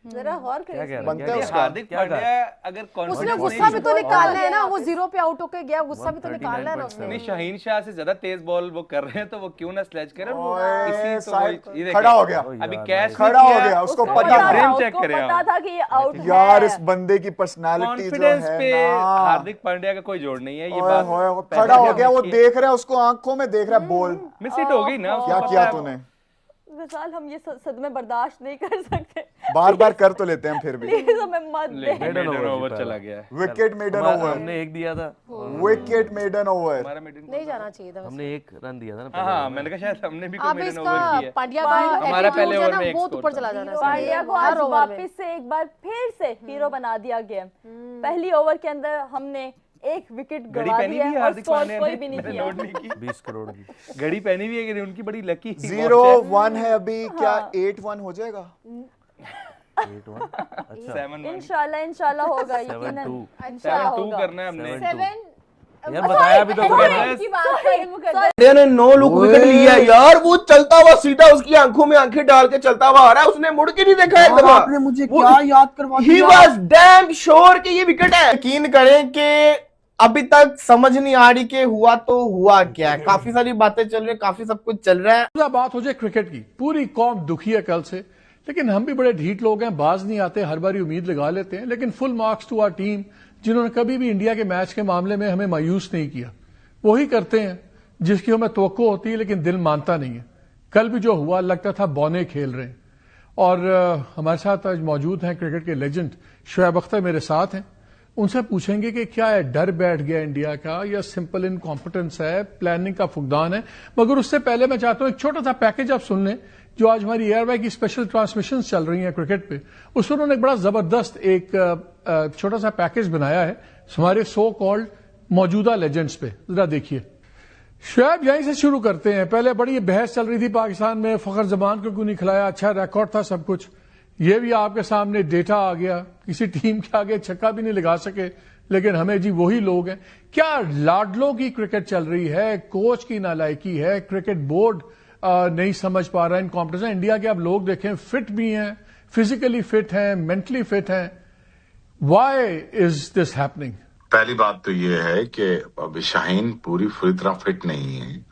जरा और बनता है उसका। हार्दिक पांड्या अगर उसने गुस्सा भी तो निकालना है ना, वो 0 पे आउट होके गया, गुस्सा भी तो निकालना है ना उसने। नहीं, शाहीन शाह से ज्यादा तेज बॉल वो कर रहे हैं तो वो क्यों ना स्लेज करे। खड़ा हो गया, अभी कैच खड़ा हो गया, उसको पता फ्रेम चेक करे पता था कि ये आउट है। यार इस बंदे की पर्सनालिटी जो कॉन्फिडेंस है पे ना, हार्दिक पांड्या का कोई जोड़ नहीं है। ये बात खड़ा हो गया, वो देख रहा है, उसको आंखों में देख रहा है, बॉल मिस हिट हो गई ना। क्या किया तूने? विशाल हम ये सदमे बर्दाश्त नहीं कर सकते। बार बार कर तो लेते हैं फिर भी। प्लीज हमें मत दे। मेडन ओवर चला गया, विकेट मेडन ओवर, हमने एक दिया था, विकेट मेडन ओवर, नहीं जाना चाहिए था। हमने एक रन दिया था ना। हाँ मैंने कहा शायद हमने भी अब मेडन ओवर इसका किया। पांड्या का हमारा पहले ओवर में बहुत ऊपर चला जाना है। पांड्या को आज वापस से एक बार फिर से हीरो बना दिया गया। पहली ओवर के अंदर हमने एक विकेट गवा दी है और स्कोर कोई भी नहीं किया। 20 करोड़ की घड़ी पहनी हुई है, उनकी बड़ी लकी। 0-1 है अभी, क्या 8-1 हो जाएगा? 8-1 अच्छा, इंशाल्लाह होगा, यकीनन 7-2 करना है हमने। 7 यार बताया भी तो इंडिया ने 9 लुक विकेट लिया है यार। वो चलता हुआ सीधा उसकी आंखों में आंखें डाल के चलता हुआ आ रहा है, उसने मुड़ के नहीं देखा एक दफा। आपने मुझे क्या याद करवा दिया? He was damn sure कि ये विकेट है। यकीन करें कि अभी तक समझ नहीं आ रही कि हुआ तो हुआ क्या है। काफी सारी बातें चल रही है, काफी सब कुछ चल रहा है। बात हो जाए क्रिकेट की, पूरी कौम दुखी है कल से, लेकिन हम भी बड़े ढीठ लोग हैं, बाज नहीं आते, हर बारी उम्मीद लगा लेते हैं। लेकिन full marks to our team, जिन्होंने कभी भी इंडिया के मैच के मामले में हमें मायूस नहीं किया। वही करते हैं जिसकी हमें तवक्को होती है, लेकिन दिल मानता नहीं है। कल भी जो हुआ लगता था बौने खेल रहे हैं। और हमारे साथ आज मौजूद हैं क्रिकेट के लेजेंड शोएब अख्तर मेरे साथ हैं। उनसे पूछेंगे कि क्या है, डर बैठ गया इंडिया का या सिंपल इनकॉम्पिटेंस है, प्लानिंग का फुकदान है। मगर उससे पहले मैं चाहता हूं एक छोटा सा पैकेज आप सुन लें जो आज हमारी एयरवाई की स्पेशल ट्रांसमिशन चल रही हैं क्रिकेट पे। उसमें उन्होंने एक बड़ा जबरदस्त एक छोटा सा पैकेज बनाया है हमारे सो कॉल्ड मौजूदा लेजेंड्स पे। जरा देखिए शोएब, यहीं से शुरू करते हैं। पहले बड़ी बहस चल रही थी पाकिस्तान में, फखर जमान को क्यों नहीं खिलाया, अच्छा रिकॉर्ड था सब कुछ। ये भी आपके सामने डेटा आ गया, किसी टीम के आगे छक्का भी नहीं लगा सके, लेकिन हमें जी वही लोग हैं। क्या लाडलों की क्रिकेट चल रही है, कोच की नालायकी है, क्रिकेट बोर्ड नहीं समझ पा रहा है इन कॉम्पिटिशन। इंडिया के आप लोग देखें, फिट भी हैं, फिजिकली फिट हैं, मेंटली फिट हैं। Why is this happening? पहली बात तो ये है कि अभी शाहीन पूरी तरह फिट नहीं है।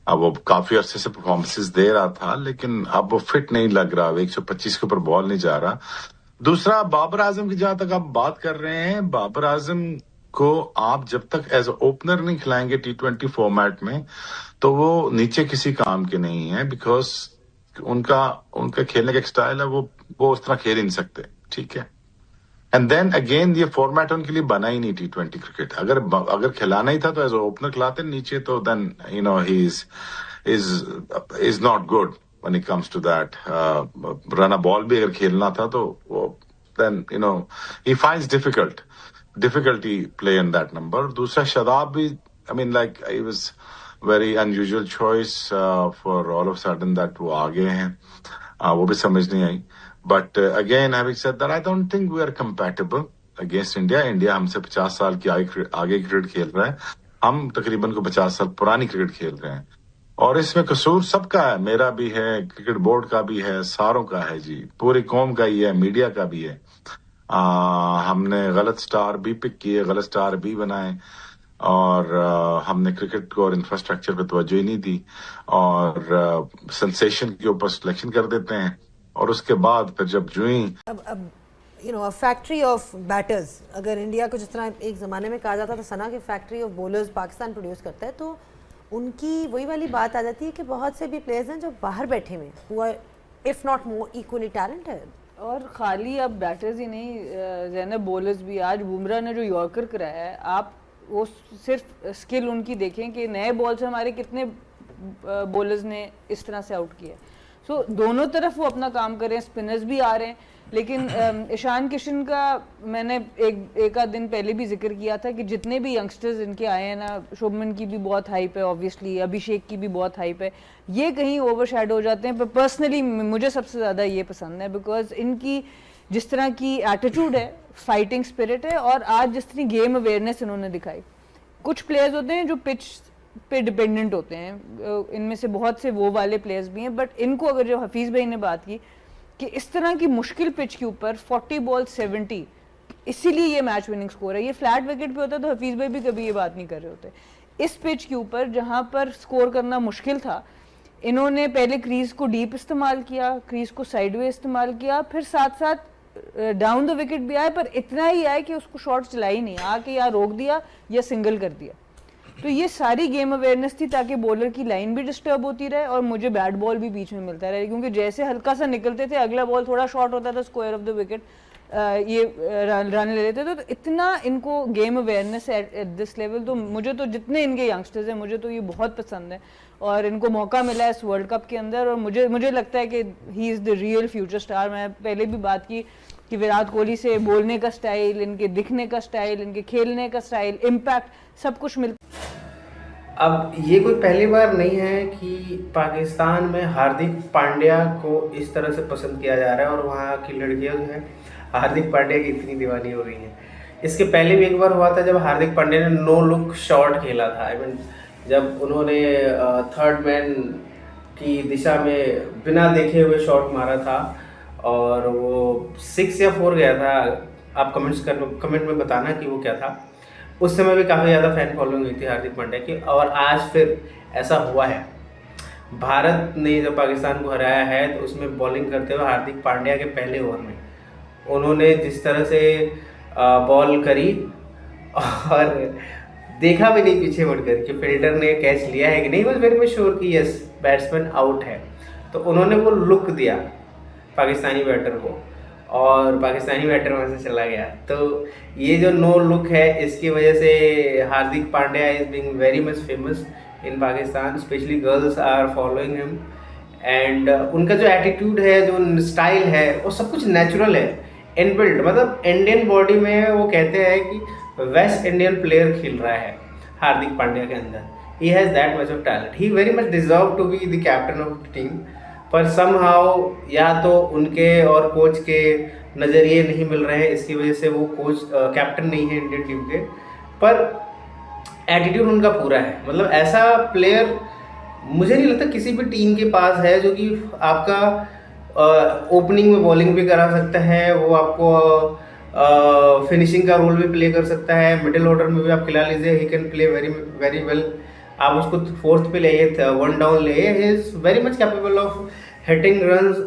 अब वो काफी अरसे से परफॉर्मेंसेस दे रहा था, लेकिन अब वो फिट नहीं लग रहा, 125 के ऊपर बॉल नहीं जा रहा। दूसरा, बाबर आजम की जहां तक आप बात कर रहे हैं, बाबर आजम को आप जब तक एज ओपनर नहीं खिलाएंगे T20 फॉर्मेट में, तो वो नीचे किसी काम के नहीं है। बिकॉज उनका खेलने का स्टाइल है, वो उस तरह खेल ही नहीं सकते, ठीक है। एंड देन अगेन ये फॉर्मेट उनके लिए बना ही नहीं T20 क्रिकेट। अगर खिलाना ही था तो एज ओपनर खिलाते नीचे, तो then you know he is not good when it comes to that. Run ball भी अगर खेलना था तो then you know he finds difficulty play in that number. दूसरा, शादाब भी, I mean like he was very unusual choice for all of sudden that वो आ गए हैं, वो भी समझ नहीं आई। But again, having said that, I don't think we are compatible against India. India हमसे 50 साल की आगे क्रिकेट खेल रहा है, हम तकरीबन को 50 साल पुरानी क्रिकेट खेल रहे हैं। और इसमें कसूर सबका है, मेरा भी है, क्रिकेट बोर्ड का भी है, सारों का है जी, पूरी कौम का ही है, मीडिया का भी है। हमने गलत स्टार भी पिक किए, गलत स्टार भी बनाए, और हमने क्रिकेट को और इंफ्रास्ट्रक्चर पे तवज्जो ही नहीं दी, और सेंसेशन के ऊपर सिलेक्शन कर देते हैं, और उसके बाद फिर जब जुई अब you know factory of batters, अगर इंडिया को जिस तरह एक ज़माने में कहा जाता था सना कि factory of bowlers Pakistan produce करता है, तो उनकी वही वाली बात आ जाती है कि बहुत से भी प्लेयर्स हैं जो बाहर बैठे हुए हैं, हुआ if not more equally talented. और खाली अब बैटर्स ही नहीं, ज़ैनब बॉलर्स भी। आज बुमराह ने जो यॉर्कर कराया है, आप वो सिर्फ स्किल उनकी देखें कि नए बॉल से हमारे कितने बॉलर्स ने इस तरह से आउट किया। सो दोनों तरफ वो अपना काम कर रहे हैं, स्पिनर्स भी आ रहे हैं। लेकिन ईशान किशन का मैंने एक आध दिन पहले भी जिक्र किया था कि जितने भी यंगस्टर्स इनके आए हैं ना, शुभमन की भी बहुत हाइप है, ऑब्वियसली अभिषेक की भी बहुत हाइप है, ये कहीं ओवरशैडो हो जाते हैं। पर पर्सनली मुझे सबसे ज़्यादा ये पसंद है, बिकॉज इनकी जिस तरह की एटीट्यूड है, फाइटिंग स्पिरिट है, और आज जिस तरह गेम अवेयरनेस इन्होंने दिखाई। कुछ प्लेयर्स होते हैं जो पिच पे डिपेंडेंट होते हैं, इनमें से बहुत से वो वाले प्लेयर्स भी हैं, बट इनको अगर जो हफीज़ भाई ने बात की कि इस तरह की मुश्किल पिच के ऊपर 40 बॉल 70, इसीलिए ये मैच विनिंग स्कोर है। ये फ्लैट विकेट पे होता तो हफीज भाई भी कभी ये बात नहीं कर रहे होते। इस पिच के ऊपर जहां पर स्कोर करना मुश्किल था, इन्होंने पहले क्रीज को डीप इस्तेमाल किया, क्रीज को साइडवे इस्तेमाल किया, फिर साथ साथ डाउन द विकेट भी आए, पर इतना ही आए कि उसको शॉट चला ही नहीं, आके या रोक दिया या सिंगल कर दिया। तो ये सारी गेम अवेयरनेस थी ताकि बॉलर की लाइन भी डिस्टर्ब होती रहे और मुझे बैट बॉल भी बीच में मिलता रहे, क्योंकि जैसे हल्का सा निकलते थे अगला बॉल थोड़ा शॉर्ट होता था, स्क्वायर ऑफ द विकेट ये रन ले लेते थे। तो इतना इनको गेम अवेयरनेस है एट दिस लेवल। तो मुझे तो जितने इनके यंगस्टर्स हैं मुझे तो ये बहुत पसंद है और इनको मौका मिला है इस वर्ल्ड कप के अंदर और मुझे लगता है कि he is the real future star. मैं पहले भी बात की कि विराट कोहली से बोलने का स्टाइल, इनके दिखने का स्टाइल, इनके खेलने का स्टाइल, इम्पैक्ट सब कुछ मिलता। अब ये कोई पहली बार नहीं है कि पाकिस्तान में हार्दिक पांड्या को इस तरह से पसंद किया जा रहा है और वहाँ की लड़कियाँ जो है हार्दिक पांड्या की इतनी दीवानी हो रही हैं। इसके पहले भी एक बार हुआ था जब हार्दिक पांड्या ने नो लुक शॉट खेला था। आई मीन जब उन्होंने थर्ड मैन की दिशा में बिना देखे हुए शॉट मारा था और वो 6 या 4 गया था। आप कमेंट में बताना कि वो क्या था। उस समय भी काफ़ी ज़्यादा फैन फॉलोइंग हुई थी हार्दिक पांड्या की और आज फिर ऐसा हुआ है। भारत ने जब पाकिस्तान को हराया है तो उसमें बॉलिंग करते हुए हार्दिक पांड्या के पहले ओवर में उन्होंने जिस तरह से बॉल करी और देखा भी नहीं पीछे मुड़कर कि फील्डर ने कैच लिया है कि नहीं, वाज वेरी मच श्योर कि यस बैट्समैन आउट है। तो उन्होंने वो लुक दिया पाकिस्तानी बैटर को और पाकिस्तानी बैटर वहाँ से चला गया। तो ये जो नो लुक है इसकी वजह से Hardik Pandya is being very much famous in Pakistan, specially girls are following him and उनका जो एटीट्यूड है, जो स्टाइल है, वो सब कुछ नेचुरल है, इनबिल्ट। मतलब इंडियन बॉडी में वो कहते हैं कि वेस्ट इंडियन प्लेयर खेल रहा है हार्दिक पांड्या के अंदर। He has that much of talent, he very much deserve to be the captain of the team. पर समहाउ या तो उनके और कोच के नज़रिए नहीं मिल रहे हैं, इसकी वजह से वो कोच कैप्टन नहीं है इंडियन टीम के। पर एटीट्यूड उनका पूरा है। मतलब ऐसा प्लेयर मुझे नहीं लगता किसी भी टीम के पास है जो कि आपका ओपनिंग में बॉलिंग भी करा सकता है, वो आपको फिनिशिंग का रोल भी प्ले कर सकता है, मिडिल ऑर्डर में भी आप खिला लीजिए, he can play very very well. आप उसको 4th पे ले, 1 डाउन ले, he is very much capable of hitting runs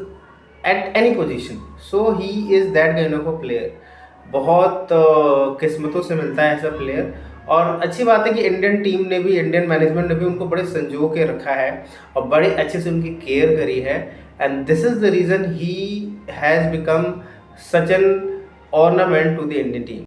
at any position. So he is that kind of a player. बहुत किस्मतों से मिलता है ऐसा प्लेयर। और अच्छी बात है कि इंडियन टीम ने भी, इंडियन मैनेजमेंट ने भी उनको बड़े संजो के रखा है और बड़े अच्छे से उनकी केयर करी है। And this is the reason he has become such an ornament to the Indian team.